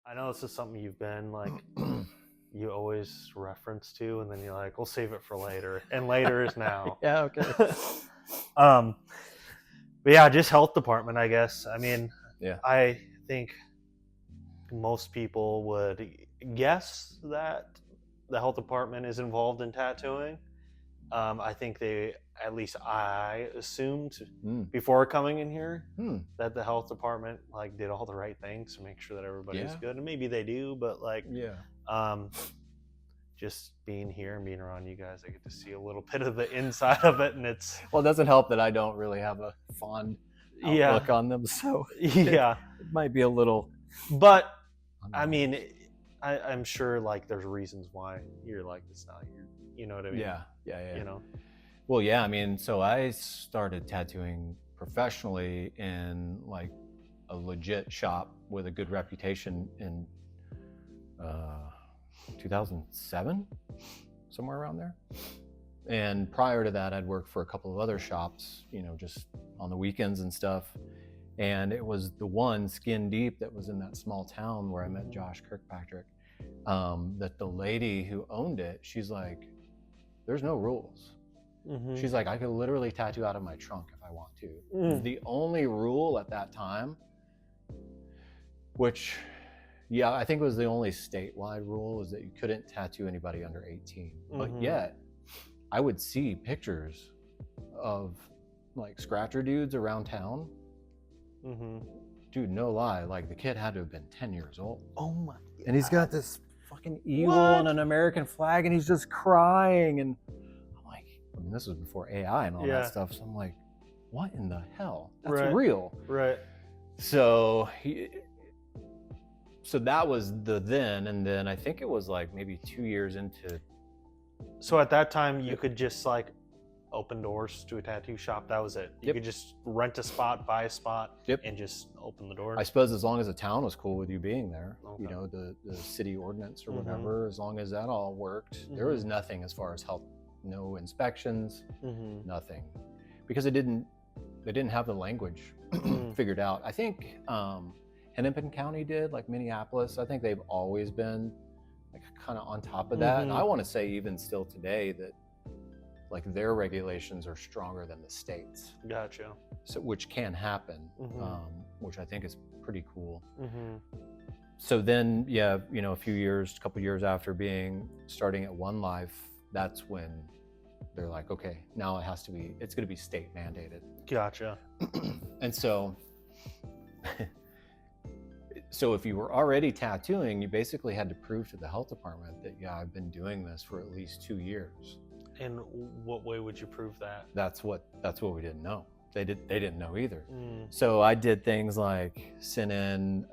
I know this is something you've been like, you always reference to, and then you're like, we'll save it for later. And later is now. Yeah, okay. But yeah, just health department, I guess. I mean, Yeah. I think most people would guess that the health department is involved in tattooing. I think at least I assumed before coming in here that the health department like did all the right things to make sure that everybody's good, and maybe they do, but like, just being here and being around you guys, I get to see a little bit of the inside of it, and it's well, it doesn't help that I don't really have a fond outlook on them, so it might be a little. But I mean, I'm sure like there's reasons why you're like this now. You know what I mean? Yeah. You know. Well, yeah. I mean, so I started tattooing professionally in like a legit shop with a good reputation in 2007, somewhere around there. And prior to that, I'd worked for a couple of other shops, you know, just on the weekends and stuff. And it was the one, Skin Deep, that was in that small town where I met Josh Kirkpatrick, that the lady who owned it, she's like, there's no rules. She's like, I could literally tattoo out of my trunk if I want to. The only rule at that time, which, yeah, I think it was the only statewide rule, is that you couldn't tattoo anybody under 18. But yet, I would see pictures of like scratcher dudes around town. Dude, no lie, like the kid had to have been 10 years old. Oh my God. And he's got this fucking eagle and an American flag, and he's just crying. And I'm like, I mean, this was before AI and all that stuff. So I'm like, what in the hell? That's real. Right. So so that was the then. And then I think it was like maybe 2 years into. So at that time, you could just like open doors to a tattoo shop. That was it. You could just rent a spot, buy a spot, and just open the door. I suppose as long as the town was cool with you being there, you know, the city ordinance or whatever, as long as that all worked, there was nothing as far as health, no inspections, nothing, because they didn't have the language figured out. I think Hennepin County did, like Minneapolis. I think they've always been like kind of on top of that. And I want to say even still today that like their regulations are stronger than the states. Gotcha. So which can happen, which I think is pretty cool. So then, yeah, you know, a couple years after starting at One Life, that's when they're like, okay, now it's going to be state mandated. Gotcha. And so if you were already tattooing, you basically had to prove to the health department that, yeah, I've been doing this for at least 2 years. And what way would you prove that? That's what we didn't know. They didn't know either. So I did things like send in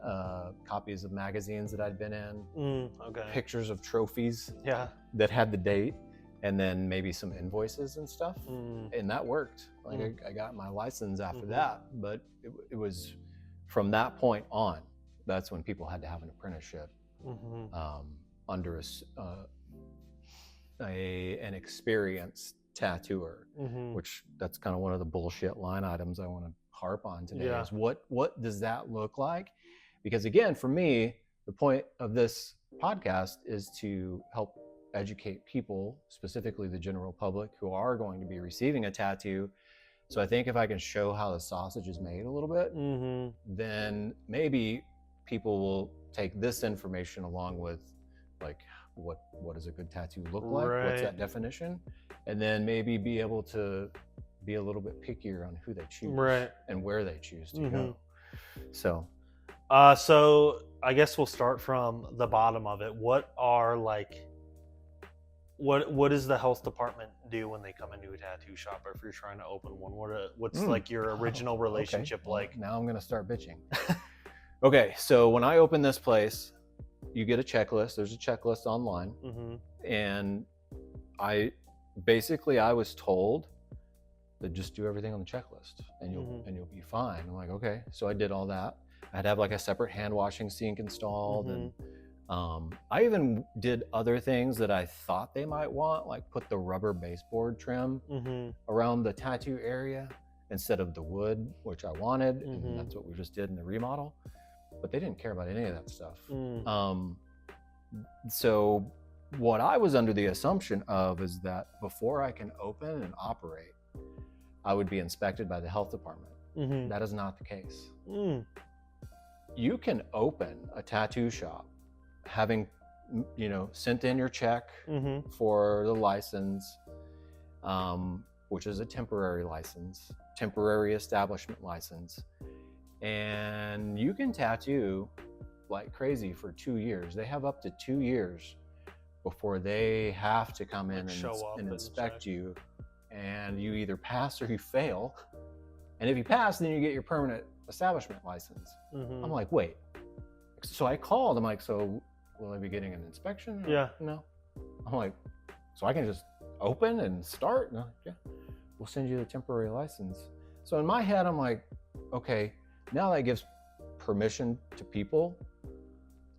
copies of magazines that I'd been in, pictures of trophies that had the date, and then maybe some invoices and stuff. And that worked. Like I got my license after that, but it was from that point on, that's when people had to have an apprenticeship under an experienced tattooer, which that's kind of one of the bullshit line items I want to harp on today is what does that look like? Because again, for me, the point of this podcast is to help educate people, specifically the general public who are going to be receiving a tattoo. So I think if I can show how the sausage is made a little bit, then maybe people will take this information along with like, what does a good tattoo look like? What's that definition? And then maybe be able to be a little bit pickier on who they choose and where they choose to go. So I guess we'll start from the bottom of it. What does the health department do when they come into a tattoo shop, or if you're trying to open one? What's like your original relationship like? Now I'm gonna start bitching. Okay, so when I open this place, you get a checklist. There's a checklist online. And I was told that just do everything on the checklist and you'll be fine. I'm like, okay. So I did all that. I'd have like a separate hand washing sink installed. And I even did other things that I thought they might want, like put the rubber baseboard trim around the tattoo area instead of the wood, which I wanted. And that's what we just did in the remodel. but they didn't care about any of that stuff. Mm. So what I was under the assumption of is that before I can open and operate, I would be inspected by the health department. Mm-hmm. That is not the case. Mm. You can open a tattoo shop having, sent in your check Mm-hmm. for the license, which is a temporary license, temporary establishment license. And you can tattoo like crazy for 2 years. They have up to 2 years before they have to come in and inspect you. And you either pass or you fail. And if you pass, then you get your permanent establishment license. Mm-hmm. I'm like, wait. So I called. I'm like, so will I be getting an inspection? Yeah. No. I'm like, so I can just open and start? And I'm like, yeah, we'll send you the temporary license. So in my head, I'm like, okay, now that gives permission to people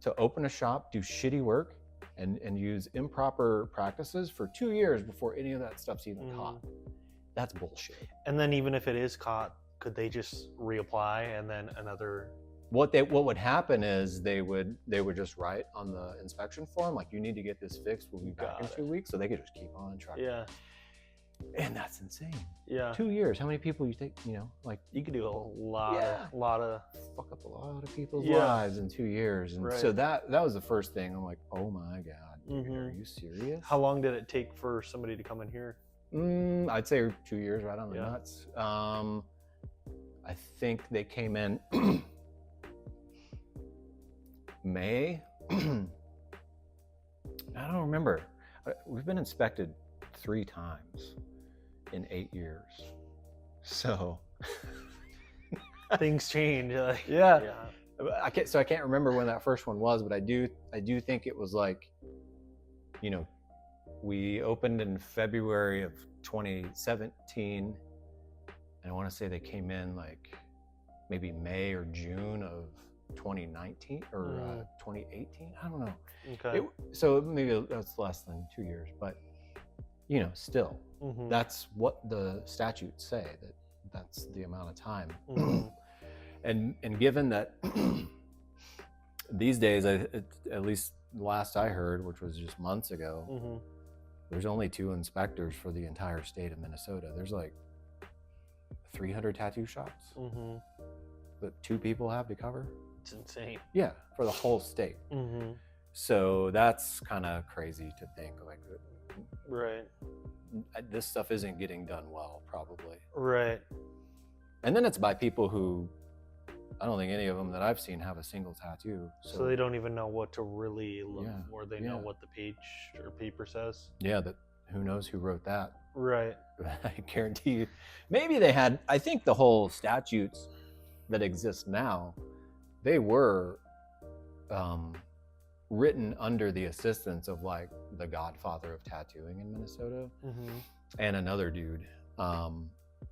to open a shop, do shitty work, and use improper practices for 2 years before any of that stuff's even caught. That's bullshit. And then even if it is caught, could they just reapply and then another? What would happen is they would just write on the inspection form, like, you need to get this fixed, we'll be back in 2 weeks. So they could just keep on tracking. Yeah. And that's insane. Yeah. 2 years. How many people you think, like, you could do a lot of fuck up a lot of people's lives in 2 years. And so that was the first thing. I'm like, oh my God, dude, are you serious? How long did it take for somebody to come in here? I'd say 2 years, right on the nuts. I think they came in May. I don't remember. We've been inspected 3 times in 8 years. So things change. Yeah. I can't remember when that first one was, but I do think it was like, we opened in February of 2017, and I want to say they came in like maybe May or June of 2019 or 2018. I don't know. Okay. So maybe that's less than 2 years, but still, that's what the statutes say, that's the amount of time. And given that these days, at least last I heard, which was just months ago, there's only 2 inspectors for the entire state of Minnesota. There's like 300 tattoo shops that 2 people have to cover. It's insane. Yeah, for the whole state. So that's kind of crazy to think, like, right, this stuff isn't getting done well, probably. Right. And then it's by people who, I don't think any of them that I've seen have a single tattoo. So they don't even know what to really look for. They know what the page or paper says. Yeah, who knows who wrote that. Right. I guarantee you. Maybe they had, I think the whole statutes that exist now, they were written under the assistance of like the godfather of tattooing in Minnesota and another dude.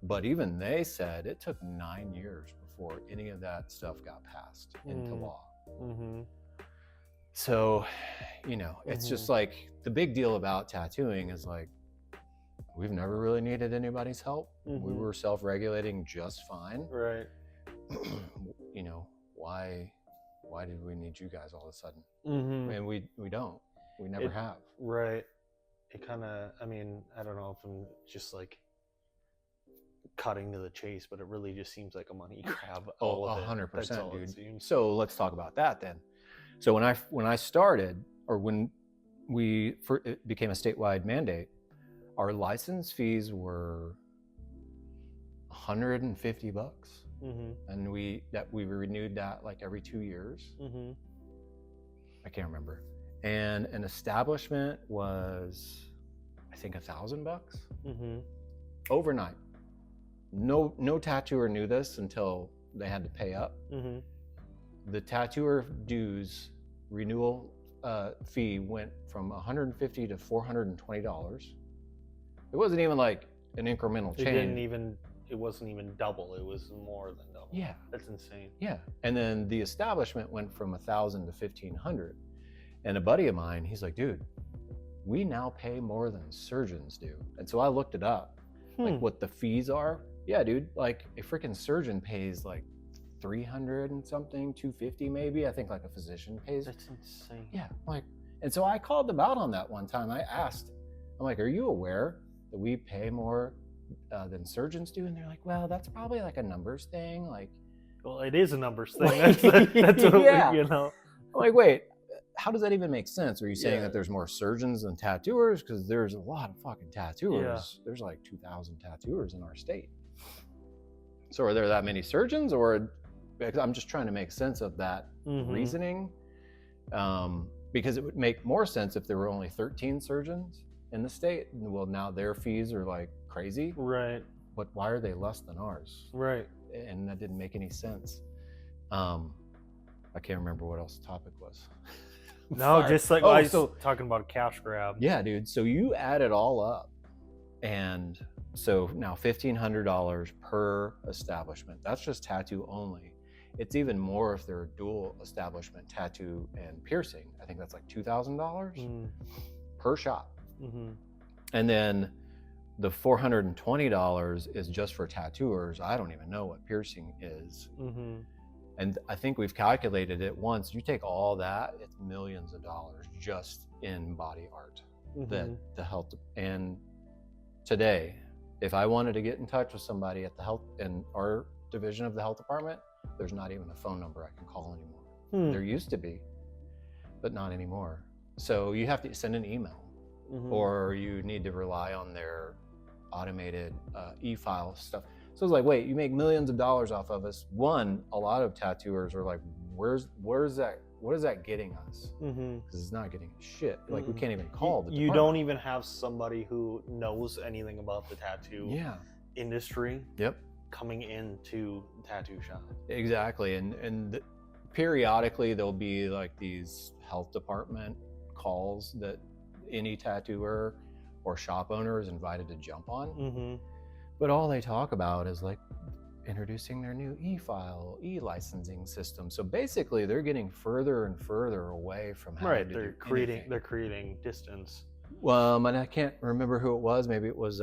But even they said it took 9 years before any of that stuff got passed into law. So, it's just like the big deal about tattooing is like, we've never really needed anybody's help. We were self-regulating just fine. Right. Why did we need you guys all of a sudden? And we don't. We never have. Right. It kind of, I don't know if I'm just like cutting to the chase, but it really just seems like a money grab. 100%, dude. So let's talk about that then. So when I started, or when it became a statewide mandate, our license fees were $150. And we renewed that like every 2 years. I can't remember. And an establishment was, I think, $1,000 overnight. No tattooer knew this until they had to pay up. The tattooer dues renewal fee went from $150 to $420. It wasn't even like an incremental change. It wasn't even double. It was more than double. Yeah. That's insane. Yeah. And then the establishment went from $1,000 to $1,500. And a buddy of mine, he's like, dude, we now pay more than surgeons do. And so I looked it up, like what the fees are. Yeah, dude, like a freaking surgeon pays like $300 and something, $250 maybe. I think like a physician pays. That's insane. Yeah, like, and so I called them out on that one time. I asked, I'm like, are you aware that we pay more than surgeons do? And they're like, well, that's probably like a numbers thing. Like, well, it is a numbers thing. That's what, yeah. you know. I'm like, wait, how does that even make sense? Are you saying that there's more surgeons than tattooers? Because there's a lot of fucking tattooers. Yeah. There's like 2,000 tattooers in our state. So are there that many surgeons, or I'm just trying to make sense of that reasoning? Because it would make more sense if there were only 13 surgeons in the state. Well, now their fees are like crazy. Right. But why are they less than ours? Right. And that didn't make any sense. I can't remember what else the topic was. No, just like I was talking about a cash grab. Yeah, dude. So you add it all up, and so now $1,500 per establishment. That's just tattoo only. It's even more if they're a dual establishment, tattoo and piercing. I think that's like $2,000 per shop. And then the $420 is just for tattooers. I don't even know what piercing is. And I think we've calculated it once. You take all that, it's millions of dollars just in body art. That the health, and today, if I wanted to get in touch with somebody at the health in our division of the health department, there's not even a phone number I can call anymore. There used to be, but not anymore. So you have to send an email, or you need to rely on their automated e-file stuff. So it's like, wait, you make millions of dollars off of us. One, a lot of tattooers are like, where's that? What is that getting us? Because it's not getting shit. Like we can't even call the department. You don't even have somebody who knows anything about the tattoo industry. Coming into the tattoo shop. Exactly. And periodically there'll be like these health department calls that any tattooer or shop owner is invited to jump on. But all they talk about is like introducing their new e-file, e-licensing system. So basically they're getting further and further away from having to do anything. They're creating distance. Well, and I can't remember who it was. Maybe it was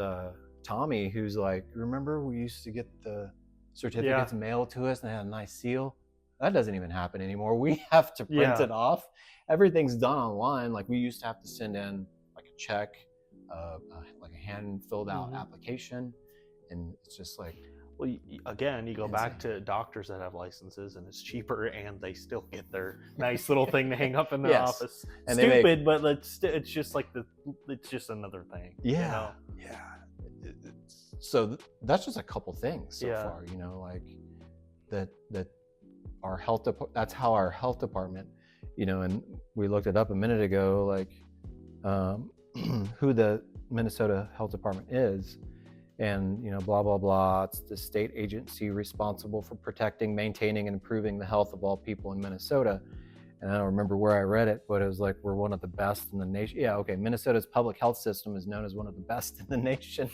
Tommy, who's like, remember we used to get the certificates mailed to us and they had a nice seal? That doesn't even happen anymore. We have to print it off. Everything's done online. Like we used to have to send in like a check, like a hand filled out application. And it's just like, well, again, you go back to doctors that have licenses and it's cheaper and they still get their nice little thing to hang up in their office. And stupid, but it's just like it's just another thing. Yeah. You know? Yeah. So that's just a couple things so far, you know, like that our health, that's how our health department, you know, and we looked it up a minute ago, like who the Minnesota Health Department is. And, you know, blah, blah, blah. It's the state agency responsible for protecting, maintaining, and improving the health of all people in Minnesota. And I don't remember where I read it, but it was like, we're one of the best in the nation. Yeah, okay. Minnesota's public health system is known as one of the best in the nation.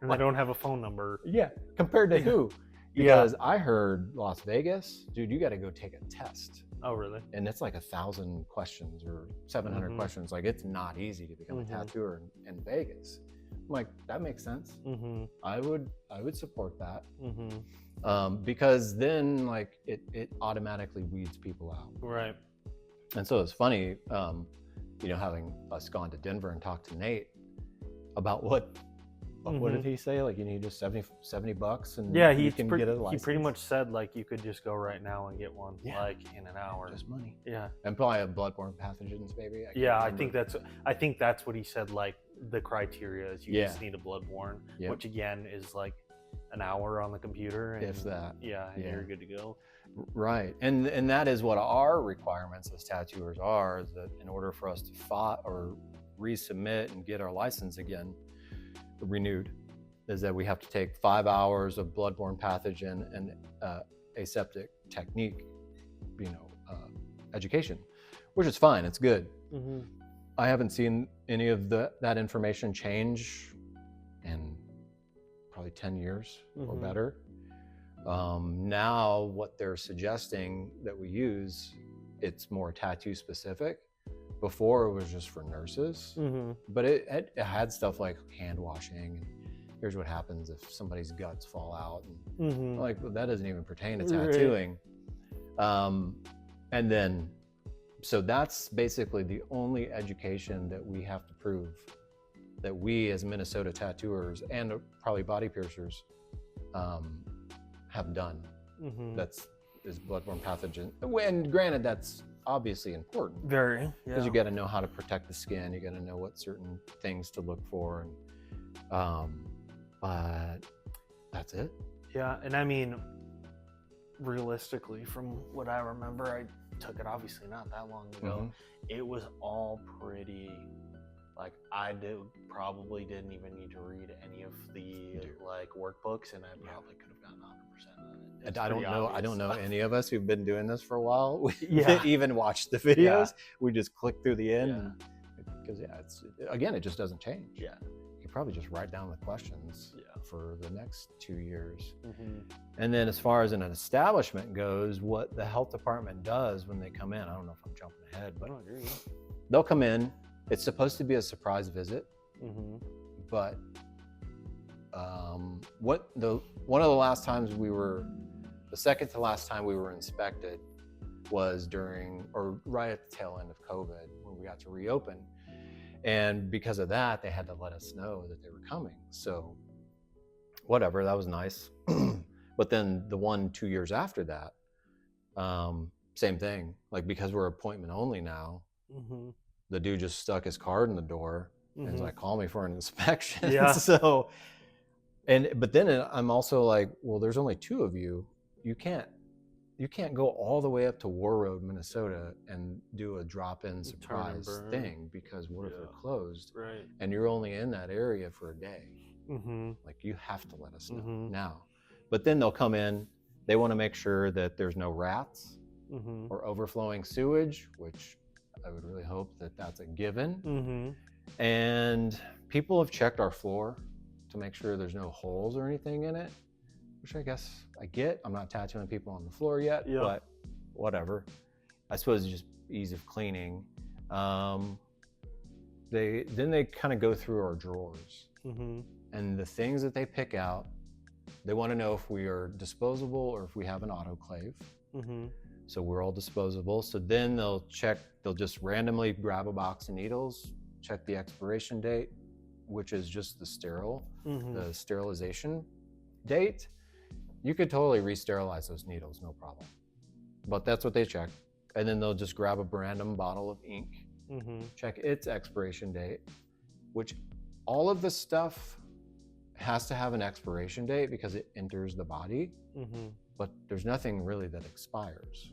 And they don't have a phone number. Yeah, compared to who? Because I heard Las Vegas, dude, you got to go take a test. Oh, really? And it's like 1,000 questions or 700 questions. Like, it's not easy to become a tattooer in Vegas. I'm like, that makes sense. I would support that. Because then like it automatically weeds people out. Right. And so it's funny, you know, having us gone to Denver and talked to Nate about what did he say? Like, you need just $70 and you can get a license. He pretty much said like you could just go right now and get one like in an hour. Just money. Yeah. And probably have bloodborne pathogens, maybe. I think that's what he said. Like the criteria is you just need a bloodborne, which again is like an hour on the computer. And, if that. And you're good to go. Right. And that is what our requirements as tattooers are, is that in order for us to file or resubmit and get our license again renewed, is that we have to take 5 hours of bloodborne pathogen and aseptic technique, you know, education, which is fine. It's good. I haven't seen any of that information change in probably 10 years or better. Now what they're suggesting that we use, it's more tattoo specific. Before it was just for nurses, but it had stuff like hand washing here's what happens if somebody's guts fall out. And like, well, that doesn't even pertain to Right. tattooing. And then, so that's basically the only education that we have to prove that we as Minnesota tattooers and probably body piercers have done. That's is bloodborne pathogen. And granted, that's obviously important. Very. Because you got to know how to protect the skin. You got to know what certain things to look for. And but that's it. Yeah, and I mean, realistically, from what I remember, I took it obviously not that long ago. It was all pretty, like, I probably didn't even need to read any of the like workbooks, and I probably could have gotten 100% on it. And I don't know any of us who've been doing this for a while. We Yeah. didn't even watch the videos. Yeah. We just click through the end. Yeah. Because it's again, it just doesn't change. Yeah. You could probably just write down the questions for the next 2 years. Mm-hmm. And then as far as an establishment goes, what the health department does when they come in, I don't know if I'm jumping ahead, but they'll come in. It's supposed to be a surprise visit, but one of the last times the second to last time we were inspected was during or right at the tail end of COVID when we got to reopen. And because of that, they had to let us know that they were coming. So whatever, that was nice. But then the 1-2 years after that, same thing. Like, because we're appointment only now, the dude just stuck his card in the door and was like, call me for an inspection. Yeah. So, but then I'm also like, well, there's only 2 of you. You can't go all the way up to War Road, Minnesota and do a drop-in surprise thing, because what if they're closed? Right. And you're only in that area for a day. Like, you have to let us know now. But then they'll come in, they want to make sure that there's no rats or overflowing sewage, which I would really hope that that's a given. And people have checked our floor to make sure there's no holes or anything in it, which I guess I get. I'm not tattooing people on the floor yet, but whatever. I suppose it's just ease of cleaning. They kind of go through our drawers, and the things that they pick out, they want to know if we are disposable or if we have an autoclave. So we're all disposable. So then they'll just randomly grab a box of needles, check the expiration date, which is just the sterilization date. You could totally re-sterilize those needles, no problem. But that's what they check. And then they'll just grab a random bottle of ink, check its expiration date, which all of this stuff has to have an expiration date because it enters the body, but there's nothing really that expires.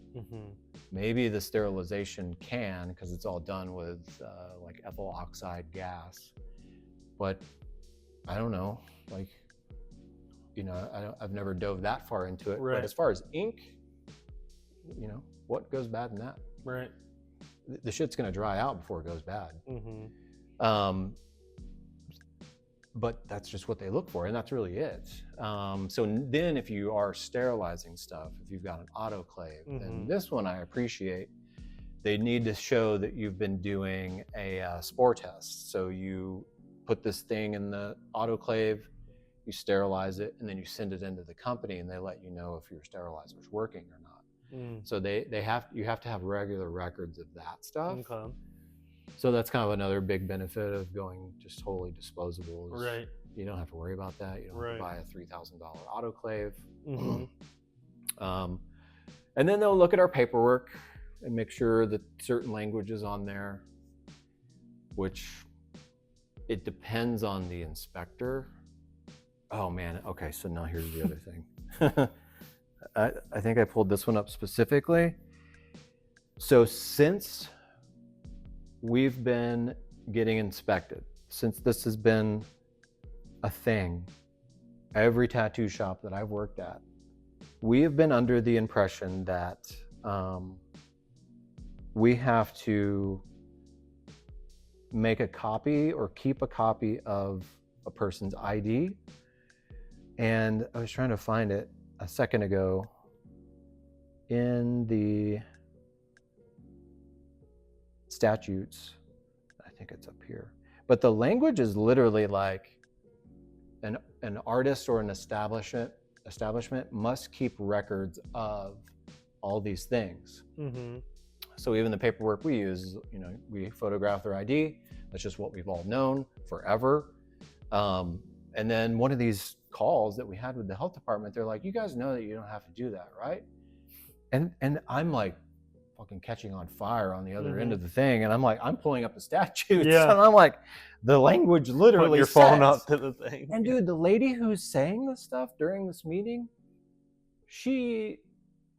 Maybe the sterilization can, because it's all done with like ethyl oxide gas, but I don't know, like, you know, I've never dove that far into it. But as far as ink, you know, what goes bad in that? Right. The shit's gonna dry out before it goes bad. But that's just what they look for, and that's really it. So then if you are sterilizing stuff, if you've got an autoclave, then this one I appreciate. They need to show that you've been doing a spore test. So you put this thing in the autoclave, you sterilize it, and then you send it into the company, and they let you know if your sterilizer's working or not. So you have to have regular records of that stuff. So that's kind of another big benefit of going just totally disposable. Right. You don't have to worry about that. You don't have to buy a $3,000 autoclave. And then they'll look at our paperwork and make sure that certain language is on there, which it depends on the inspector. Oh man, okay, so now here's the other thing. I think I pulled this one up specifically. So since we've been getting inspected, since this has been a thing, every tattoo shop that I've worked at, we have been under the impression that we have to make a copy or keep a copy of a person's ID. And I was trying to find it a second ago in the statutes. I think it's up here. But the language is literally like an an artist or an establishment must keep records of all these things. So even the paperwork we use, you know, we photograph their ID. That's just what we've all known forever. And then one of these calls that we had with the health department, they're like, you guys know that you don't have to do that, right? And I'm like fucking catching on fire on the other end of the thing. And I'm like, I'm pulling up the statutes. And I'm like, the language literally Put your says, phone up to the thing. And dude, the lady who's saying this stuff during this meeting, she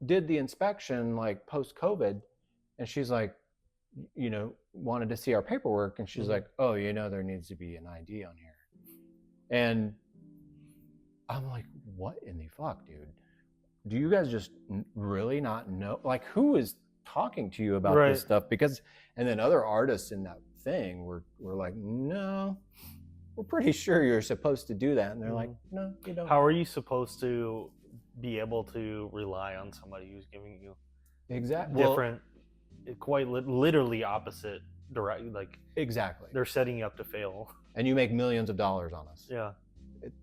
did the inspection like post-COVID, and she's like, you know, wanted to see our paperwork, and she's like, oh, you know, there needs to be an ID on here. And I'm like, what in the fuck, dude? Do you guys just really not know? Like, who is talking to you about this stuff? Because, and then other artists in that thing were like, no, we're pretty sure you're supposed to do that. And they're like, no, you don't. How are you supposed to be able to rely on somebody who's giving you different, quite literally opposite direct, like exactly, they're setting you up to fail, and you make millions of dollars on us. Yeah,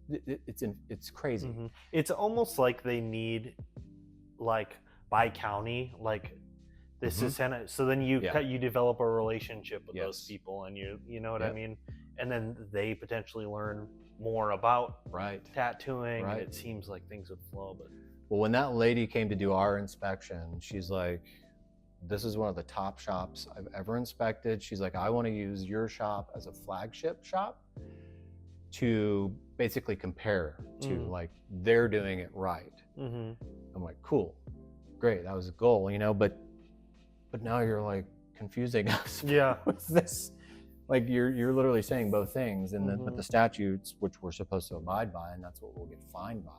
it's crazy. It's almost like they need, like, by county, like this is Senate, so then you develop a relationship with those people, and you know what I mean, and then they potentially learn more about tattooing, and it seems like things would flow. But well, when that lady came to do our inspection, she's like, this is one of the top shops I've ever inspected. She's like, I want to use your shop as a flagship shop to basically compare to, like, they're doing it right. I'm like, cool, great, that was a goal, you know, but now you're like confusing us with this. Like, you're literally saying both things, and but the statutes, which we're supposed to abide by, and that's what we'll get fined by,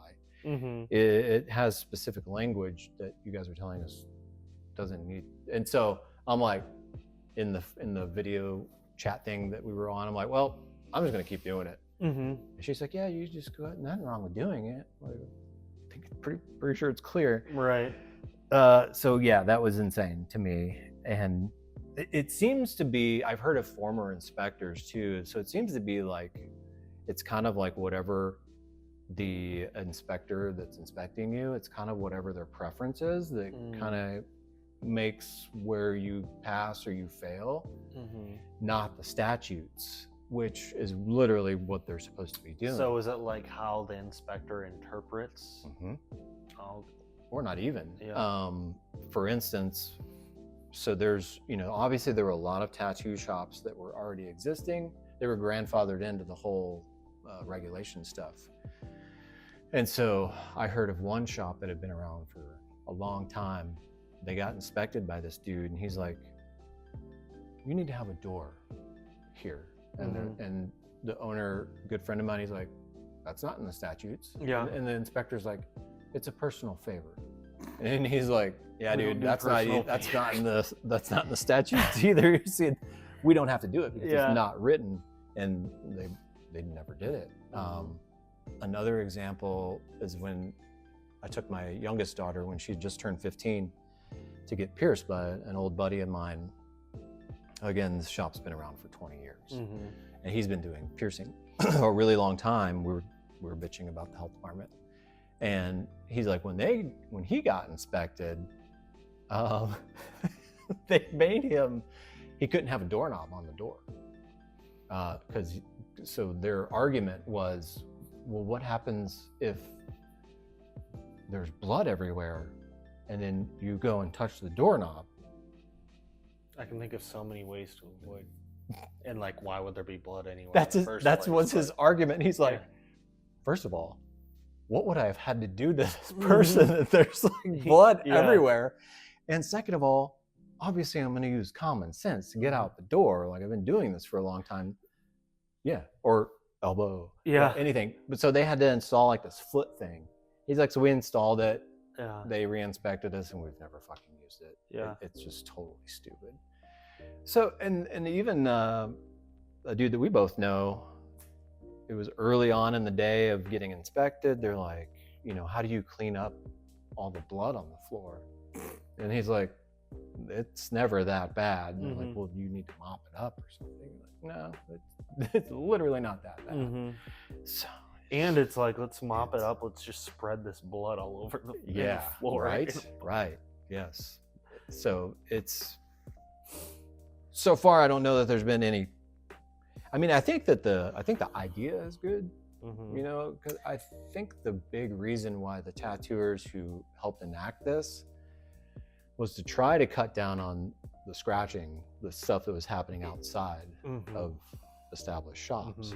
it has specific language that you guys are telling us doesn't need. And so I'm like, in the video chat thing that we were on, I'm like, well, I'm just gonna keep doing it. And she's like, yeah, you just go ahead, nothing wrong with doing it. Like, I think it's pretty sure it's clear. Right. So yeah, that was insane to me. And it seems to be, I've heard of former inspectors too, so it seems to be like, it's kind of like whatever the inspector that's inspecting you, it's kind of whatever their preference is that kind of makes where you pass or you fail, not the statutes, which is literally what they're supposed to be doing. So is it like how the inspector interprets? Or not even. For instance, so there's, you know, obviously there were a lot of tattoo shops that were already existing. They were grandfathered into the whole regulation stuff. And so I heard of one shop that had been around for a long time. They got inspected by this dude, and he's like, you need to have a door here. And the owner, good friend of mine, he's like, that's not in the statutes. And the inspector's like, it's a personal favor. And he's like, yeah, dude, that's not in the statutes either. You see, we don't have to do it because it's not written, and they never did it. Another example is when I took my youngest daughter, when she just turned 15, to get pierced by an old buddy of mine. Again, this shop's been around for 20 years, and he's been doing piercing a really long time. We were bitching about the health department, and he's like, when he got inspected, they made him, he couldn't have a doorknob on the door, because so their argument was, well, what happens if there's blood everywhere and then you go and touch the doorknob? I can think of so many ways to avoid, and like, why would there be blood anywhere? That's what's his argument. He's like, first of all, what would I have had to do to this person that there's like blood everywhere? And second of all, obviously I'm going to use common sense to get out the door. Like, I've been doing this for a long time. Or elbow. Anything. But so they had to install like this foot thing. He's like, so we installed it. They re-inspected us, and we've never fucking used it. It's just totally stupid. So, and even a dude that we both know, it was early on in the day of getting inspected. They're like, you know, how do you clean up all the blood on the floor? And he's like, it's never that bad. And they're like, well, you need to mop it up or something. Like, no, it's literally not that bad. So And it's like, let's mop it up. Let's just spread this blood all over the floor. Right. Yes. So so far I don't know that there's been any. I mean, I think the idea is good. Mm-hmm. You know, because I think the big reason why the tattooers who helped enact this was to try to cut down on the scratching, the stuff that was happening outside of established shops.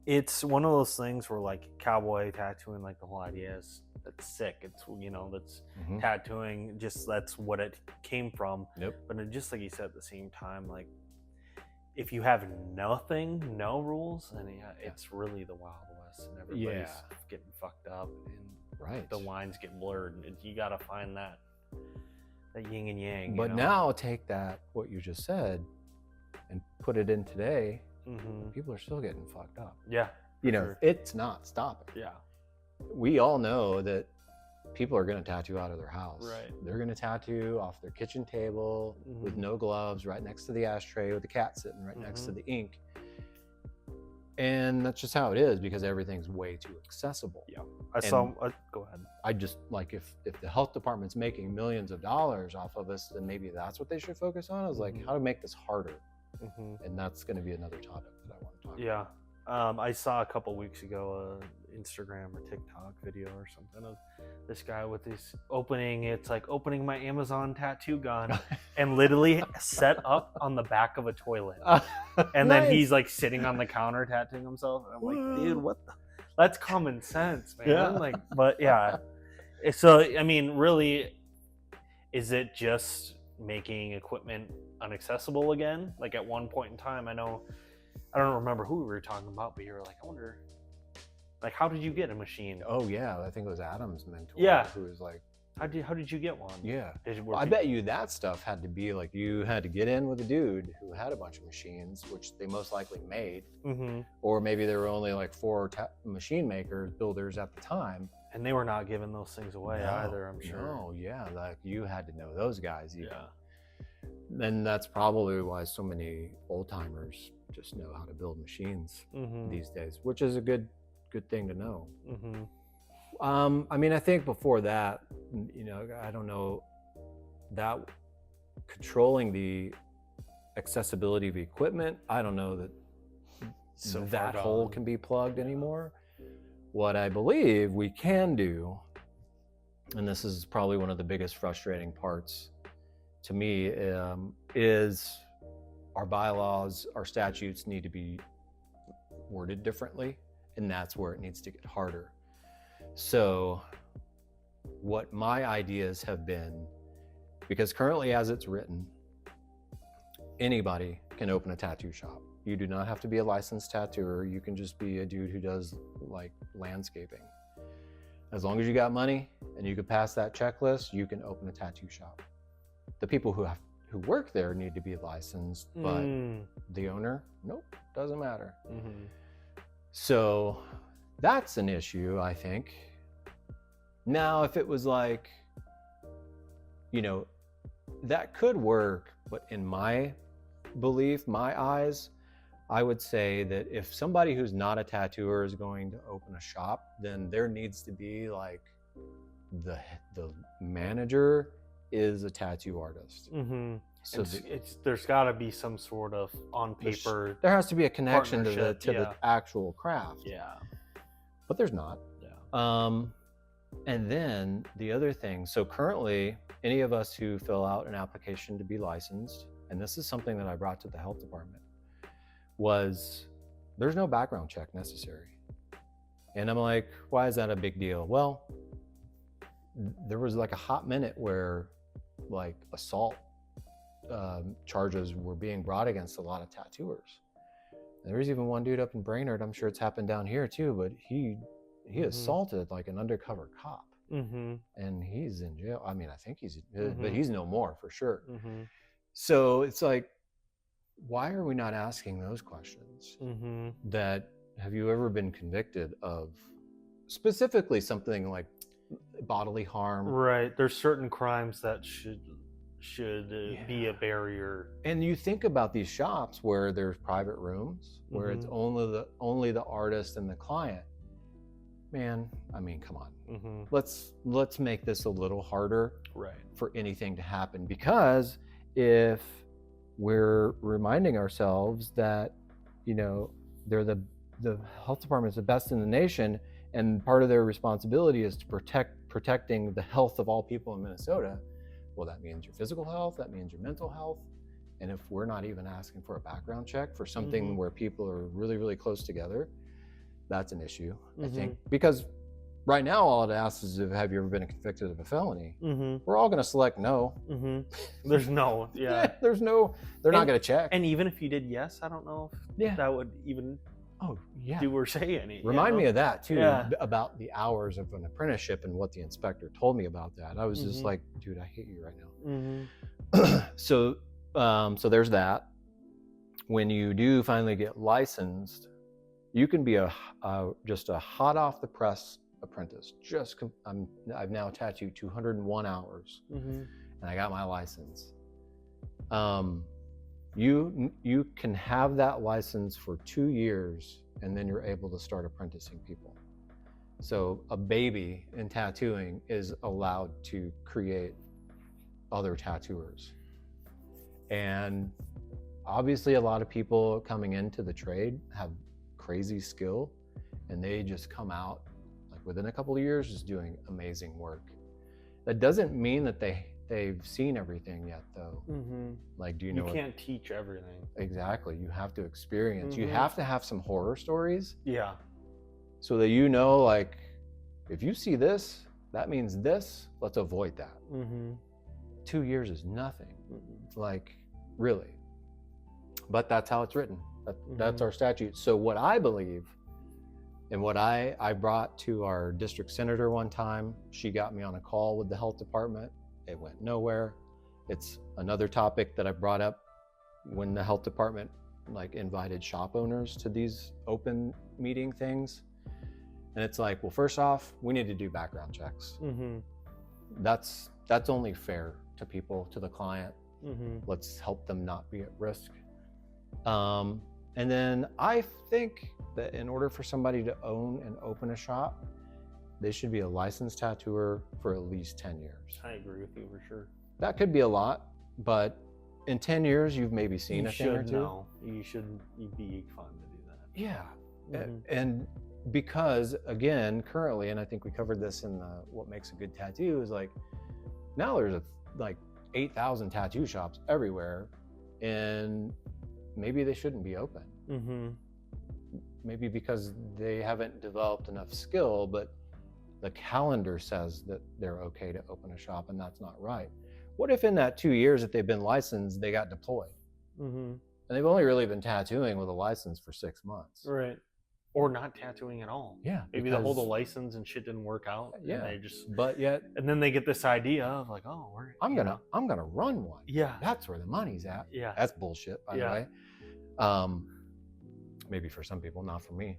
It's one of those things where, like, cowboy tattooing, like, the whole idea is that's sick. It's, you know, that's tattooing, just that's what it came from. But it, just like you said, at the same time, like, if you have nothing, no rules, then it's really the Wild West, and everybody's getting fucked up, and the lines get blurred, and you got to find that yin and yang. But now take that, what you just said, and put it in today. People are still getting fucked up. You know, it's not stopping. We all know that people are going to tattoo out of their house. They're going to tattoo off their kitchen table with no gloves, right next to the ashtray with the cat sitting right next to the ink. And that's just how it is, because everything's way too accessible. Go ahead. I just, like, if the health department's making millions of dollars off of us, then maybe that's what they should focus on, is like how to make this harder. And that's going to be another topic that I want to talk about. I saw a couple weeks ago Instagram or TikTok video or something of this guy with his opening. It's like opening my Amazon tattoo gun, and literally set up on the back of a toilet. And then he's like sitting on the counter tattooing himself. And I'm like, dude, what the? That's common sense, man. Like, but so I mean, really, is it just making equipment unaccessible again? Like, at one point in time, I don't remember who we were talking about, but you were like, I wonder, like, how did you get a machine? Oh yeah, I think it was Adam's mentor. Who was like, how did you get one? I bet you that stuff had to be like, you had to get in with a dude who had a bunch of machines, which they most likely made, or maybe there were only like 4 machine builders at the time, and they were not giving those things away either, I'm sure. Like, you had to know those guys even. And that's probably why so many old timers just know how to build machines these days, which is a good thing to know. I mean, I think before that, you know, I don't know, that controlling the accessibility of equipment, I don't know that that hole can be plugged anymore. What I believe we can do, and this is probably one of the biggest frustrating parts to me, is our bylaws, our statutes need to be worded differently, and that's where it needs to get harder. So what my ideas have been, because currently as it's written, anybody can open a tattoo shop. You do not have to be a licensed tattooer. You can just be a dude who does like landscaping. As long as you got money and you could pass that checklist, you can open a tattoo shop. The people who work there need to be licensed, but the owner, nope, doesn't matter. So that's an issue, I think. Now, if it was like, you know, that could work, but in my belief, my eyes, I would say that if somebody who's not a tattooer is going to open a shop, then there needs to be like the manager is a tattoo artist. So there's got to be some sort of on paper. There has to be a connection to the actual craft. But there's not. And then the other thing. So currently, any of us who fill out an application to be licensed, and this is something that I brought to the health department, was there's no background check necessary. And I'm like, why is that a big deal? Well, there was like a hot minute where like assault charges were being brought against a lot of tattooers. There was even one dude up in Brainerd, I'm sure it's happened down here too, but he assaulted like an undercover cop. And he's in jail. I mean, I think but he's no more for sure. So it's like, why are we not asking those questions? That, have you ever been convicted of specifically something like bodily harm? Right. There's certain crimes that should should be a barrier. And you think about these shops where there's private rooms, where it's only the artist and the client. Man, I mean, come on. Let's make this a little harder for anything to happen, because if we're reminding ourselves that, you know, they're the health department is the best in the nation, and part of their responsibility is to protecting the health of all people in Minnesota. Well, that means your physical health, that means your mental health. And if we're not even asking for a background check for something where people are really, really close together, that's an issue, I think. Because right now, all it asks is, have you ever been convicted of a felony? We're all going to select no. There's no, there's no, they're not going to check. And even if you did yes, I don't know if that would even do or say any. Remind me of that too, about the hours of an apprenticeship and what the inspector told me about that. I was just like, dude, I hate you right now. So there's that. When you do finally get licensed, you can be just a hot off the press apprentice. I've now tattooed 201 hours, and I got my license. You can have that license for 2 years, and then you're able to start apprenticing people. So a baby in tattooing is allowed to create other tattooers. And obviously a lot of people coming into the trade have crazy skill, and they just come out like within a couple of years just doing amazing work. That doesn't mean that they've seen everything yet, though. Like, do you know? You can't teach everything. Exactly. You have to experience. You have to have some horror stories. Yeah. So that, you know, like, if you see this, that means this. Let's avoid that. 2 years is nothing. Like, really. But that's how it's written. That's our statute. So what I believe, and what I brought to our district senator one time, she got me on a call with the health department. It went nowhere. It's another topic that I brought up when the health department like invited shop owners to these open meeting things. And it's like, well, first off, we need to do background checks. That's only fair to people, to the client. Let's help them not be at risk. And then I think that in order for somebody to own and open a shop, they should be a licensed tattooer for at least 10 years. I agree with you for sure. That could be a lot, but in 10 years, you've maybe seen a thing or two. Know. You'd be fun to do that. Yeah. And because, again, currently, and I think we covered this in what makes a good tattoo, is like, now there's like 8,000 tattoo shops everywhere, and maybe they shouldn't be open. Maybe because they haven't developed enough skill, but the calendar says that they're okay to open a shop, and that's not right. What if in that 2 years that they've been licensed, they got deployed? And they've only really been tattooing with a license for 6 months. Right. Or not tattooing at all. Yeah. Maybe they hold a license and shit didn't work out. Yeah. And they just, and then they get this idea of like, oh, I'm gonna run one. Yeah. That's where the money's at. Yeah. That's bullshit, by the way. Maybe for some people, not for me.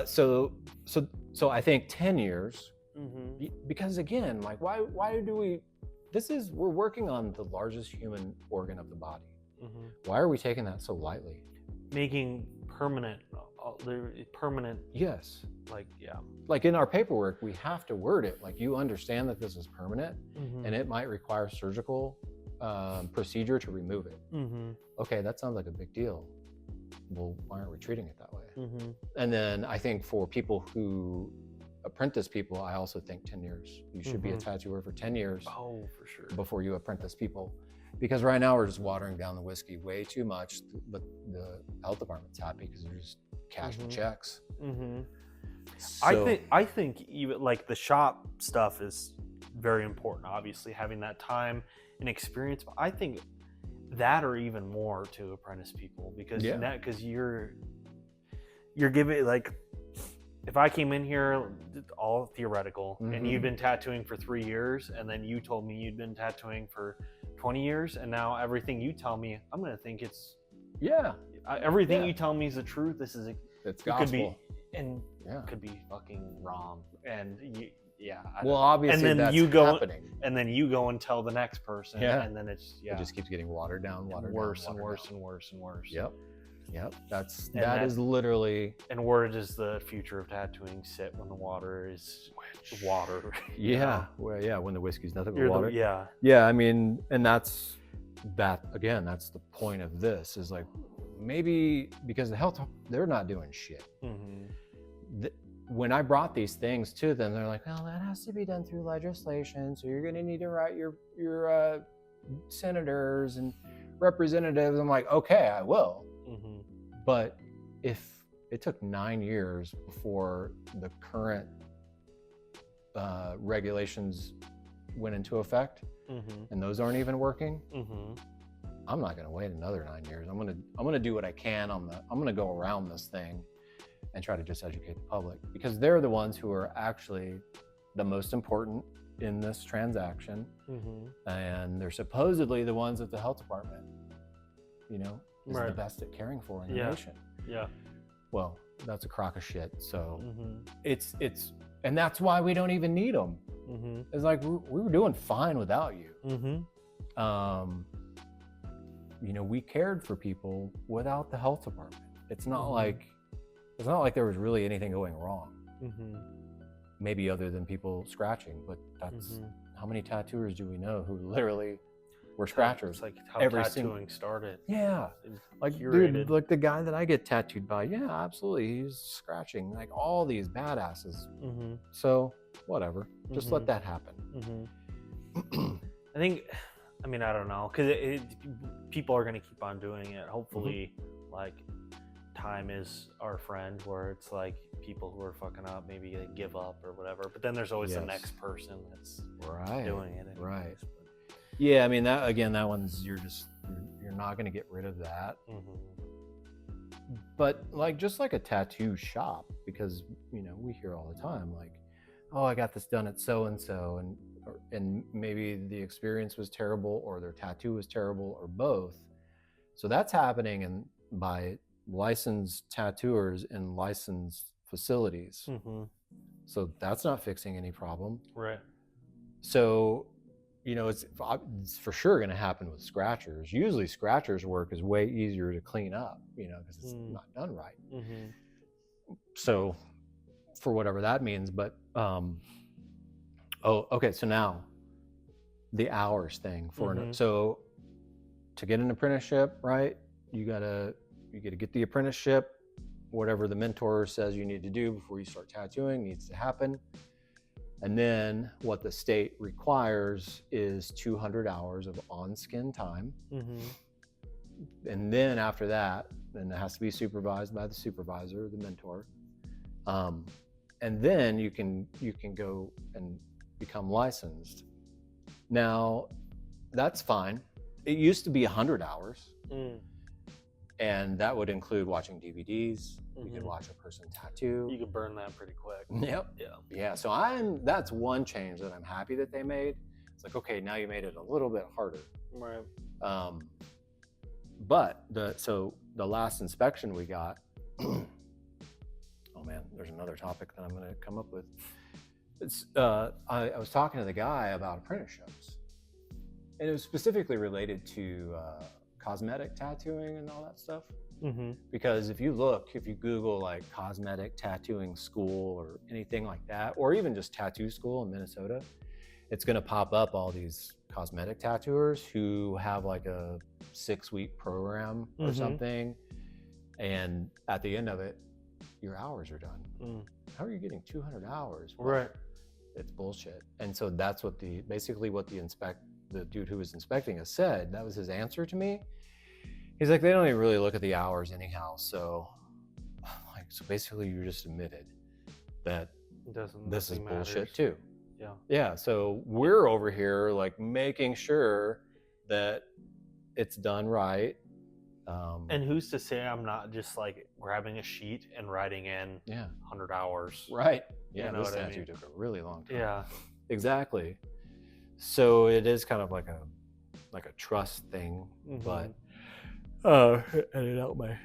So I think 10 years, because again, like, why do we, we're working on the largest human organ of the body. Why are we taking that so lightly? Making permanent. Yes. Like in our paperwork, we have to word it like, you understand that this is permanent, and it might require surgical procedure to remove it. Okay, that sounds like a big deal. Well, why aren't we treating it that way? And then I think for people who apprentice people, I also think 10 years. You should be a tattooer for 10 years. Oh, for sure. Before you apprentice people. Because right now we're just watering down the whiskey way too much, but the health department's happy because they're just cashing checks. So, I think even like the shop stuff is very important. Obviously, having that time and experience, but I think that or even more to apprentice people, because you're giving, like, if I came in here all theoretical and you've been tattooing for 3 years, and then you told me you'd been tattooing for 20 years, and now everything you tell me, I'm gonna think it's everything you tell me is the truth. It's gospel. Could be fucking wrong, and yeah. Well, obviously and then that's happening. And then you go and tell the next person, Yeah. and then it's It just keeps getting watered down, worse down, and worse down. and worse and worse. Yep. That is literally. And where does the future of tattooing sit when the water is water? Yeah. Well, yeah. When the whiskey's nothing but water. Yeah. I mean, and that's the point of this is like, maybe because they're not doing shit. When I brought these things to them, they're like, well, that has to be done through legislation. So you're going to need to write your senators and representatives. I'm like, okay, I will. But if it took 9 years before the current regulations went into effect, and those aren't even working, I'm not going to wait another 9 years. I'm going to do what I can. I'm going to go around this thing and try to just educate the public, because they're the ones who are actually the most important in this transaction, and they're supposedly the ones at the health department, is the best at caring for in the nation. Yeah. Well, that's a crock of shit. So it's and that's why we don't even need them. It's like we were doing fine without you. We cared for people without the health department. It's not like there was really anything going wrong. Maybe other than people scratching, but that's how many tattooers do we know who literally were scratchers? It's like how tattooing started. Yeah, like curated. Dude, like the guy that I get tattooed by. Yeah, absolutely, he's scratching like all these badasses. So whatever, just let that happen. I think. I mean, I don't know, because people are going to keep on doing it. Hopefully, like, time is our friend, where it's like people who are fucking up, maybe they give up or whatever. But then there's always the next person that's doing it. Anyways. Right. Yeah, I mean, that one's, you're not going to get rid of that. But like, just like a tattoo shop, because, we hear all the time, like, oh, I got this done at so-and-so, and maybe the experience was terrible, or their tattoo was terrible, or both. So that's happening by licensed tattooers in licensed facilities. So that's not fixing any problem. Right. So, it's for sure going to happen with scratchers. Usually scratchers work is way easier to clean up, because it's not done right. So for whatever that means, but, okay. So now the hours thing so to get an apprenticeship, right? You gotta get the apprenticeship, whatever the mentor says you need to do before you start tattooing needs to happen. And then what the state requires is 200 hours of on-skin time. And then after that, then it has to be supervised by the supervisor, the mentor. And then you can go and become licensed. Now, that's fine. It used to be 100 hours. And that would include watching DVDs. You could watch a person tattoo. You could burn that pretty quick. Yep. Yeah. So that's one change that I'm happy that they made. It's like, okay, now you made it a little bit harder. Right. But the last inspection we got, oh man, there's another topic that I'm going to come up with. It's I was talking to the guy about apprenticeships, and it was specifically related to cosmetic tattooing and all that stuff. Because if you Google like cosmetic tattooing school or anything like that, or even just tattoo school in Minnesota, it's going to pop up all these cosmetic tattooers who have like a 6-week program or something, and at the end of it, your hours are done. How are you getting 200 hours? Well, right. It's bullshit. And so that's what the dude who was inspecting us said. That was his answer to me. He's like, they don't even really look at the hours anyhow. So basically you just admitted that this is bullshit too. Yeah. So we're over here like making sure that it's done right. And who's to say I'm not just like grabbing a sheet and writing in 100 hours? Right. Yeah. This tattoo took a really long time. Yeah. Exactly. So it is kind of like a trust thing, but edit out my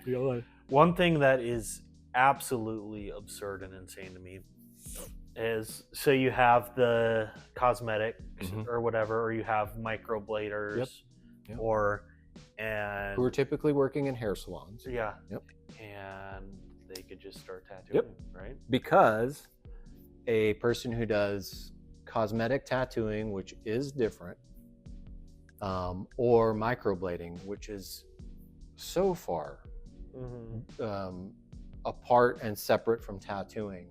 one thing that is absolutely absurd and insane to me is so you have the cosmetics Mhm. or whatever, or you have microbladers, Yep. or Who and are typically working in hair salons. yeah, Yep. and they could just start tattooing, right? Because a person who does cosmetic tattooing, which is different, or microblading, which is so far apart and separate from tattooing.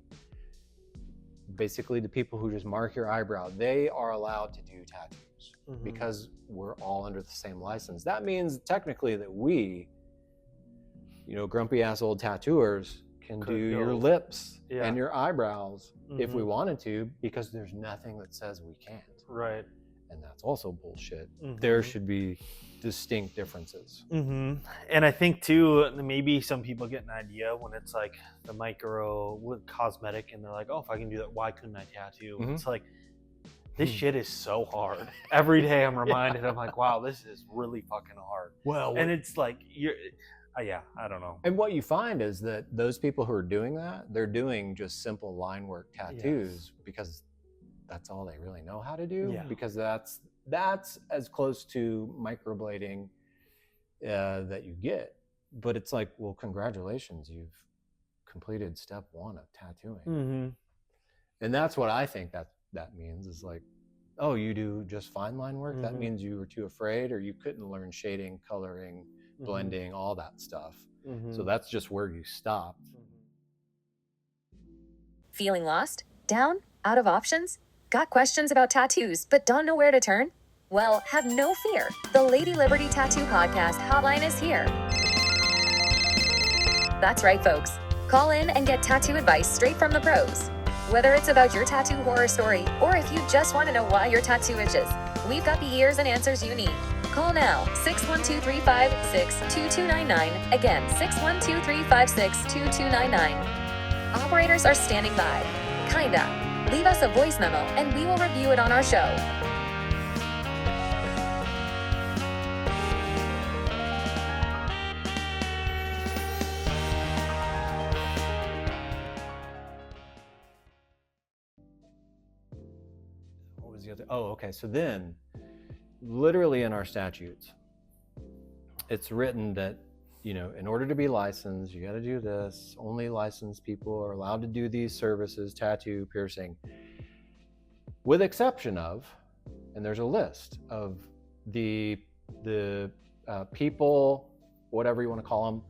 Basically, the people who just mark your eyebrow, they are allowed to do tattoos because we're all under the same license. That means technically that we, grumpy ass old tattooers, can do your lips and your eyebrows if we wanted to, because there's nothing that says we can't. Right. And that's also bullshit. There should be distinct differences. And I think too, maybe some people get an idea when it's like the micro cosmetic, and they're like, oh, if I can do that, why couldn't I tattoo? It's like, this shit is so hard. Every day I'm reminded, I'm like, wow, this is really fucking hard. Well, and it's like, I don't know. And what you find is that those people who are doing that, they're doing just simple line work tattoos because that's all they really know how to do. Because that's as close to microblading that you get. But it's like, well, congratulations, you've completed step 1 of tattooing. And that's what I think that means, is like, oh, you do just fine line work? That means you were too afraid, or you couldn't learn shading, coloring, blending, all that stuff. So that's just where you stopped. Feeling lost? Down? Out of options? Got questions about tattoos but don't know where to turn? Well, have no fear. The Lady Liberty Tattoo Podcast hotline is here. That's right, folks. Call in and get tattoo advice straight from the pros. Whether it's about your tattoo horror story, or if you just want to know why your tattoo itches, we've got the ears and answers you need. Call now, 612-356-2299. Again, 612-356-2299. Operators are standing by. Kinda. Leave us a voice memo and we will review it on our show. What was the other? Oh, okay. So then, literally in our statutes, it's written that, in order to be licensed, you got to do this. Only licensed people are allowed to do these services: tattoo, piercing, with exception of, and there's a list of the people, whatever you want to call them,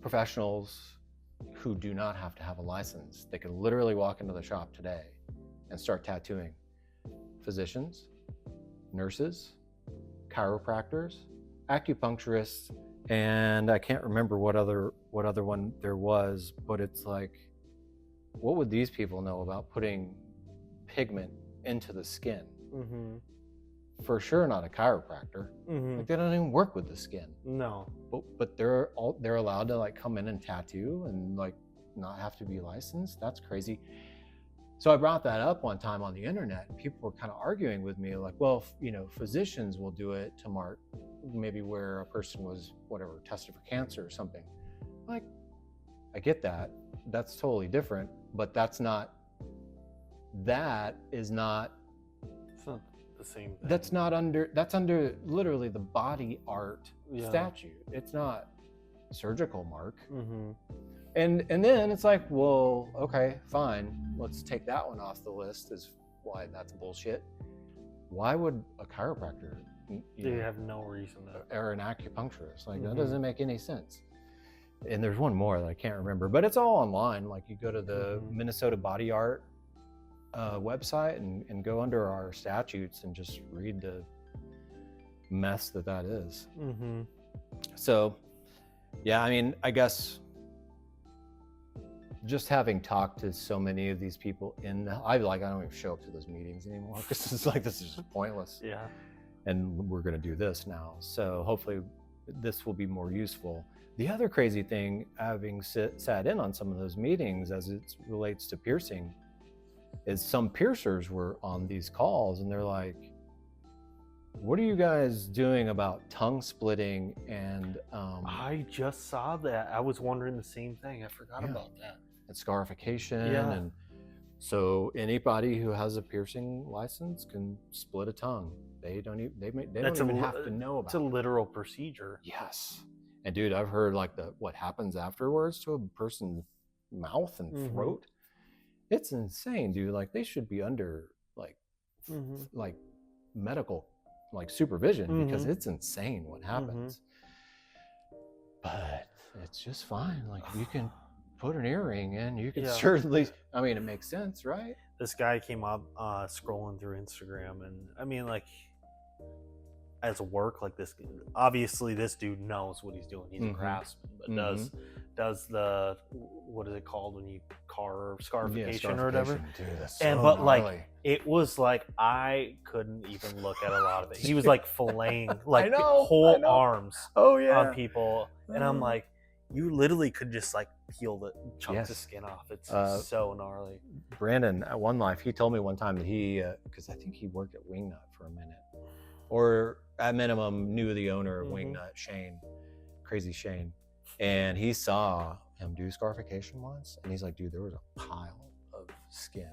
professionals who do not have to have a license. They can literally walk into the shop today and start tattooing. Physicians, nurses, chiropractors, acupuncturists, and I can't remember what other one there was, but it's like, what would these people know about putting pigment into the skin? For sure not a chiropractor. Like, they don't even work with the skin. No. But they're allowed to like come in and tattoo and like not have to be licensed. That's crazy. So I brought that up one time on the internet, and people were kind of arguing with me, like, well, physicians will do it to mark maybe where a person was, whatever, tested for cancer or something. Like, I get that. That's totally different, but that is not It's not the same thing. that's under literally the body art statute. It's not surgical mark. And then it's like, well, okay, fine. Let's take that one off the list as why that's bullshit. Why would a chiropractor? They have no reason to. Or an acupuncturist. Like, that doesn't make any sense. And there's one more that I can't remember, but it's all online. Like, you go to the Minnesota Body Art website and go under our statutes and just read the mess that is. So, yeah, I mean, I guess just having talked to so many of these people I don't even show up to those meetings anymore because it's like, this is just pointless. And we're going to do this now. So hopefully this will be more useful. The other crazy thing, having sat in on some of those meetings as it relates to piercing, is some piercers were on these calls and they're like, what are you guys doing about tongue splitting? And I just saw that. I was wondering the same thing. I forgot about that. And scarification. And So anybody who has a piercing license can split a tongue. They don't even have to know about it's a literal procedure. Yes. And dude, I've heard like what happens afterwards to a person's mouth and throat. It's insane, dude. Like they should be under like medical supervision because it's insane what happens. But it's just fine. Like you can put an earring in, you can certainly, I mean, it makes sense, right? This guy came up scrolling through Instagram, and I mean, like, as work, like this, obviously this dude knows what he's doing. He's a craftsman, but does the, what is it called when you carve, scarification or whatever? Dude, that's and so but gnarly. like it was like I couldn't even look at a lot of it. He was like filleting like whole arms on people, and I'm like, you literally could just like peel the chunks of skin off. It's so gnarly. Brandon, at One Life, he told me one time that he, because I think he worked at Wingnut for a minute, or at minimum knew the owner of Wingnut, Crazy Shane, and he saw him do scarification once, and he's like, dude, there was a pile of skin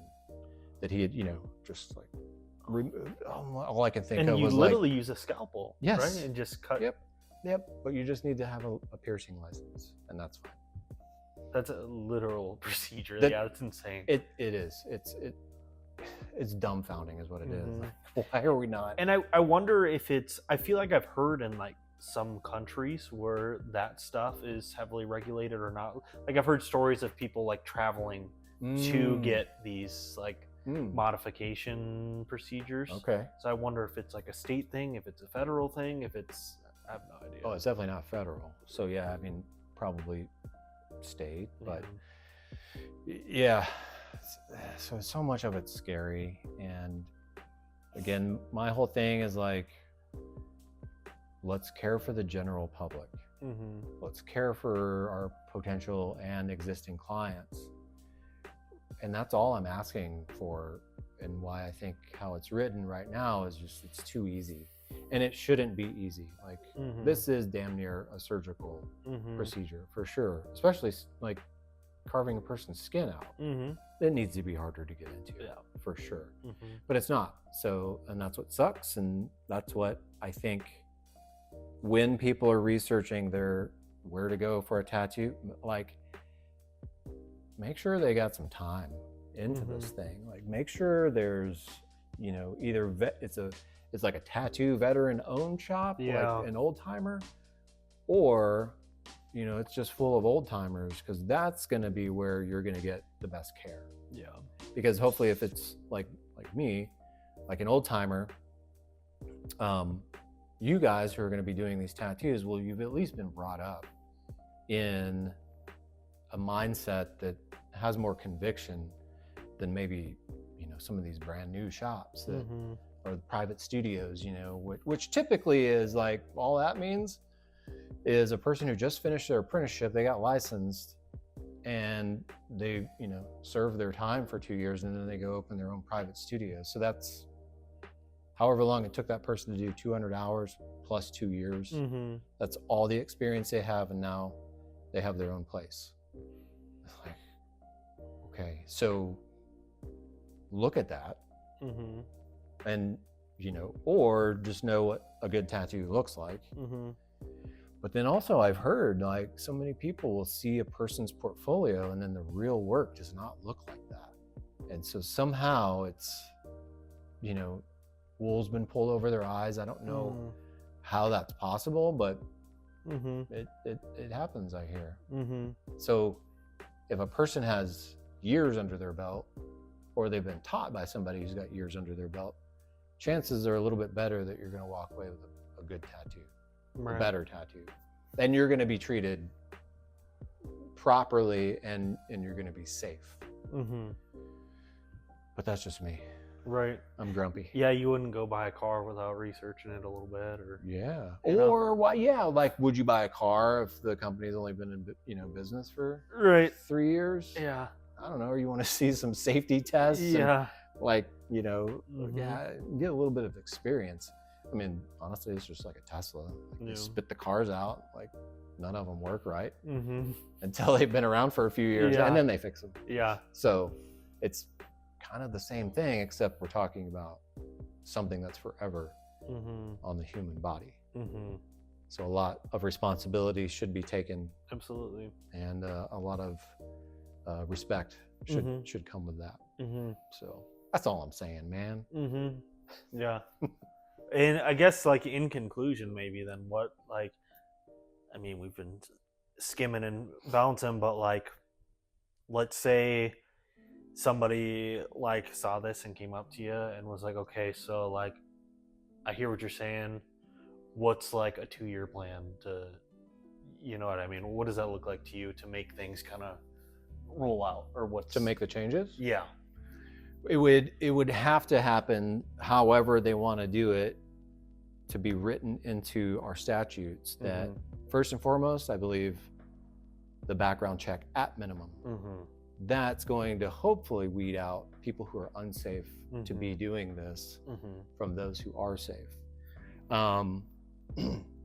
that he had, just like removed. All I can think of was and you literally use a scalpel, right? And just cut. Yep, but you just need to have a piercing license, and that's fine. That's a literal procedure. It's insane. It is. It's dumbfounding is what it is. Like, why are we not? And I wonder if I feel like I've heard in like some countries where that stuff is heavily regulated or not. Like I've heard stories of people like traveling to get these like modification procedures. Okay. So I wonder if it's like a state thing, if it's a federal thing, I have no idea. Oh, it's definitely not federal. So yeah, I mean, probably state, but yeah. So much of it's scary. And again, my whole thing is like, let's care for the general public. Let's care for our potential and existing clients. And that's all I'm asking for, and why I think how it's written right now is just, it's too easy. And it shouldn't be easy. Like this is damn near a surgical procedure for sure, especially like carving a person's skin out. It needs to be harder to get into, for sure. But it's not. So, and that's what sucks. And that's what I think when people are researching where to go for a tattoo, like make sure they got some time into this thing. Like make sure there's, either it's like a tattoo veteran owned shop, like an old timer, or, it's just full of old timers, because that's going to be where you're going to get the best care. Yeah. Because hopefully if it's like me, like an old timer, you guys who are going to be doing these tattoos, well, you've at least been brought up in a mindset that has more conviction than maybe, some of these brand new shops that, or private studios, which typically is like, all that means is a person who just finished their apprenticeship, they got licensed, and they, serve their time for 2 years, and then they go open their own private studio. So that's however long it took that person to do 200 hours plus 2 years. That's all the experience they have, and now they have their own place. It's like, okay, so look at that. And, or just know what a good tattoo looks like. But then also I've heard like so many people will see a person's portfolio and then the real work does not look like that. And so somehow it's, wool's been pulled over their eyes. I don't know how that's possible, but it happens, I hear. So if a person has years under their belt, or they've been taught by somebody who's got years under their belt, chances are a little bit better that you're going to walk away with a good tattoo, a better tattoo. And you're going to be treated properly, and you're going to be safe. But that's just me. Right. I'm grumpy. Yeah, you wouldn't go buy a car without researching it a little bit, or or why? Yeah, like would you buy a car if the company's only been in business for 3 years? Yeah. I don't know. Or you want to see some safety tests? Yeah. And, like get a little bit of experience. I mean, honestly, it's just like a Tesla. Like, you spit the cars out. Like none of them work right until they've been around for a few years, and then they fix them. Yeah. So it's kind of the same thing, except we're talking about something that's forever on the human body. So a lot of responsibility should be taken. Absolutely. And a lot of respect should come with that. So that's all I'm saying, man. Yeah. And I guess, like, in conclusion, maybe then what, like, I mean, we've been skimming and bouncing, but, like, let's say somebody, like, saw this and came up to you and was like, okay, so, like, I hear what you're saying. What's, like, a 2-year plan to, you know what I mean? What does that look like to you to make things kind of roll out, or what To make the changes? Yeah. It would have to happen however they want to do it, to be written into our statutes that first and foremost, I believe the background check at minimum. That's going to hopefully weed out people who are unsafe to be doing this from those who are safe.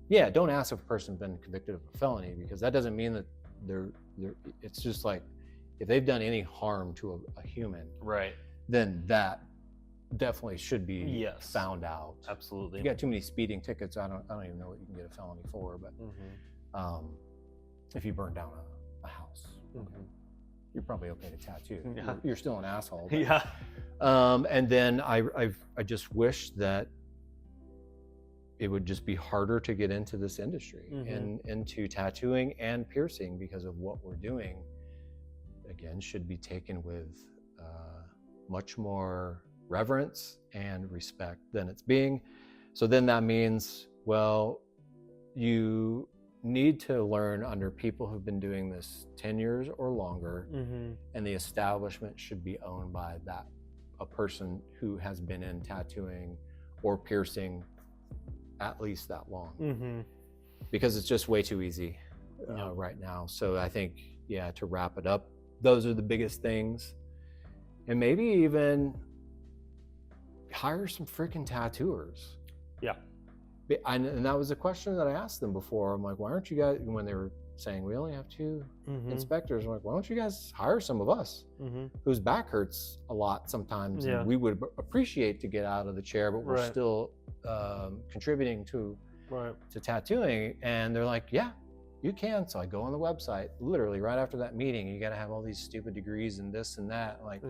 Yeah, don't ask if a person's been convicted of a felony, because that doesn't mean that they're it's just like, if they've done any harm to a human, Right. then that definitely should be found out. Absolutely. If you got too many speeding tickets, I don't even know what you can get a felony for, but if you burn down a house, you're probably okay to tattoo. You're still an asshole. But, and then I just wish that it would just be harder to get into this industry and into tattooing and piercing, because of what we're doing, again, should be taken with much more reverence and respect than it's being. So then that means, well, you need to learn under people who've been doing this 10 years or longer, and the establishment should be owned by a person who has been in tattooing or piercing at least that long, because it's just way too easy right now. So I think, to wrap it up, those are the biggest things. And maybe even hire some freaking tattooers. And that was a question that I asked them before. I'm like, why aren't you guys, when they were saying we only have 2 inspectors, I'm like, why don't you guys hire some of us whose back hurts a lot sometimes, and we would appreciate to get out of the chair, but we're still contributing to tattooing. And they're like, yeah, you can. So I go on the website, literally right after that meeting, you got to have all these stupid degrees and this and that. Like,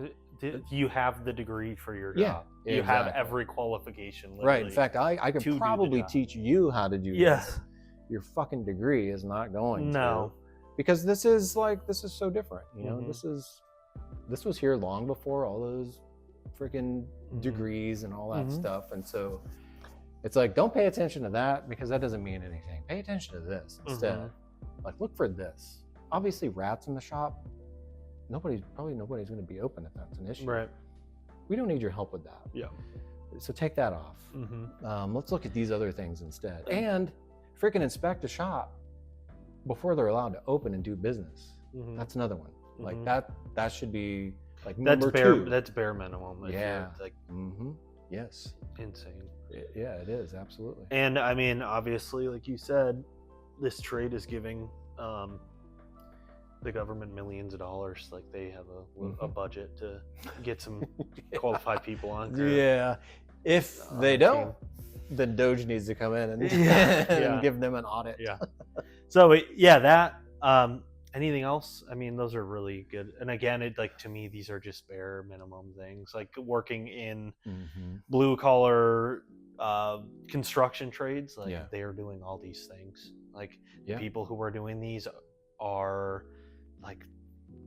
you have the degree for your job. You have every qualification. Right. In fact, I could probably teach you how to do this. Your fucking degree is not going to. Because this is so different. You know, this was here long before all those freaking degrees and all that stuff. And so it's like, don't pay attention to that, because that doesn't mean anything. Pay attention to this instead. Like, look for this. Obviously, rats in the shop, nobody's going to be open if that's an issue. Right. We don't need your help with that. Yeah. So take that off. Let's look at these other things instead. And freaking inspect a shop before they're allowed to open and do business. That's another one. Like that should be like number 2. That's bare minimum. Like, yes. Insane. Yeah, it is, absolutely. And I mean, obviously, like you said, this trade is giving the government millions of dollars. Like, they have a budget to get some qualified people on. Yeah. If they don't, then Doge needs to come in and give them an audit. So that. Anything else? I mean, those are really good. And again, to me, these are just bare minimum things. Like working in blue collar construction trades, they are doing all these things. Like the people who are doing these are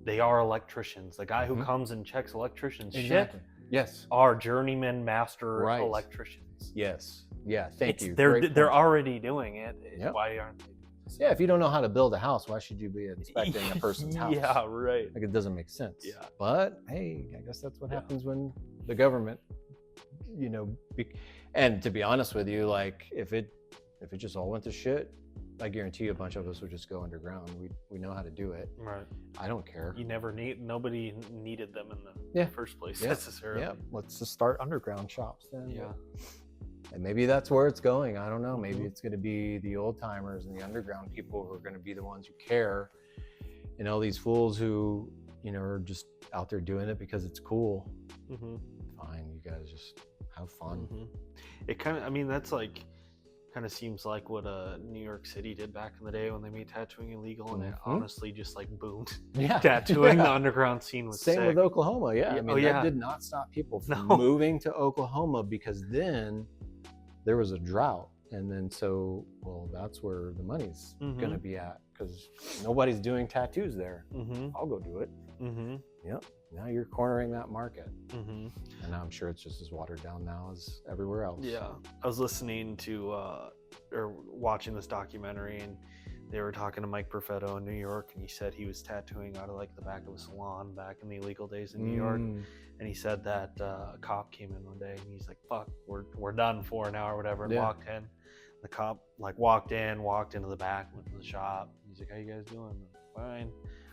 they are electricians. The guy who comes and checks electricians' shit are journeyman master electricians. Yes. Yeah. Thank you. They're already doing it. Why aren't they? Yeah, if you don't know how to build a house, why should you be inspecting a person's house? Yeah, right. Like, it doesn't make sense. Yeah. But hey, I guess that's what happens when the government, and to be honest with you, like if it just all went to shit, I guarantee you a bunch of us would just go underground. We know how to do it. Right. I don't care. Nobody needed them in the first place necessarily. Yeah. Let's just start underground shops then. Yeah. And maybe that's where it's going. I don't know. Maybe it's going to be the old timers and the underground people who are going to be the ones who care. And all these fools who, are just out there doing it because it's cool, Mm-hmm. fine, you guys just have fun. Mm-hmm. It kind of, I mean, that's like, kind of seems like what New York City did back in the day when they made tattooing illegal, and it honestly just like boomed. Yeah, Tattooing, the underground scene was same sick. with Oklahoma. Yeah, I mean, that did not stop people from moving to Oklahoma, because then there was a drought, and then that's where the money's gonna be at, because nobody's doing tattoos there. I'll go do it. Yep. Now you're cornering that market, and I'm sure it's just as watered down now as everywhere else. Yeah, I was listening to or watching this documentary, and they were talking to Mike Perfetto in New York, and he said he was tattooing out of like the back of a salon back in the illegal days in New York, and he said that a cop came in one day, and he's like, "Fuck, we're done for an hour or whatever," and walked in. The cop like walked into the back, went to the shop. He's like, "How you guys doing?" Fine.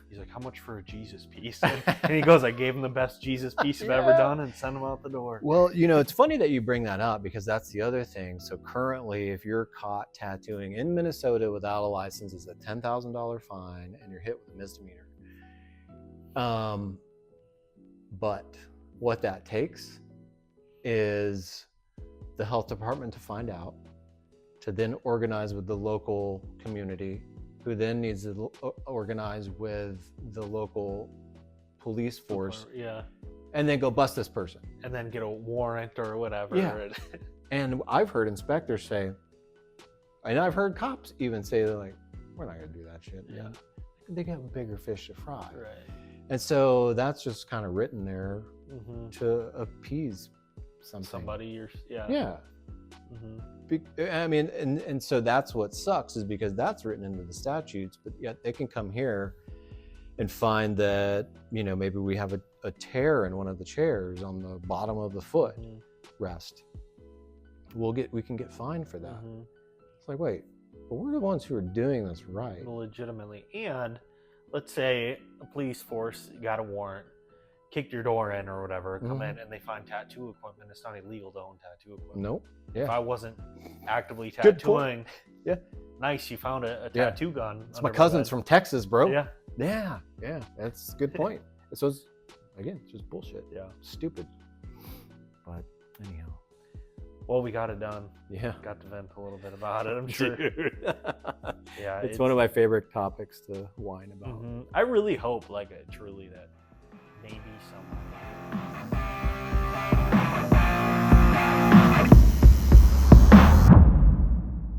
He's like, "How much for a Jesus piece?" And he goes, "I gave him the best Jesus piece I've ever done," and sent him out the door. Well, it's funny that you bring that up, because that's the other thing. So currently, if you're caught tattooing in Minnesota without a license, it's a $10,000 fine, and you're hit with a misdemeanor. But what that takes is the health department to find out, to then organize with the local community, who then needs to organize with the local police force, and then go bust this person, and then get a warrant or whatever. And I've heard inspectors say, and I've heard cops even say, they're like, "We're not gonna do that shit." They got bigger fish to fry. And so that's just kind of written there to appease somebody. I mean, and so that's what sucks, is because that's written into the statutes, but yet they can come here and find that, maybe we have a tear in one of the chairs on the bottom of the foot rest. We can get fined for that. It's like, wait, but we're the ones who are doing this right. Legitimately. And let's say a police force got a warrant, kicked your door in or whatever, come in and they find tattoo equipment. It's not illegal to own tattoo equipment. Nope. If I wasn't actively tattooing, nice, you found a tattoo gun. It's my cousin's from Texas, bro. Yeah. That's a good point. So it's just bullshit. Stupid. But anyhow. Well, we got it done. Yeah. Got to vent a little bit about it, I'm sure. It's one of my favorite topics to whine about. I really hope, truly, that maybe someone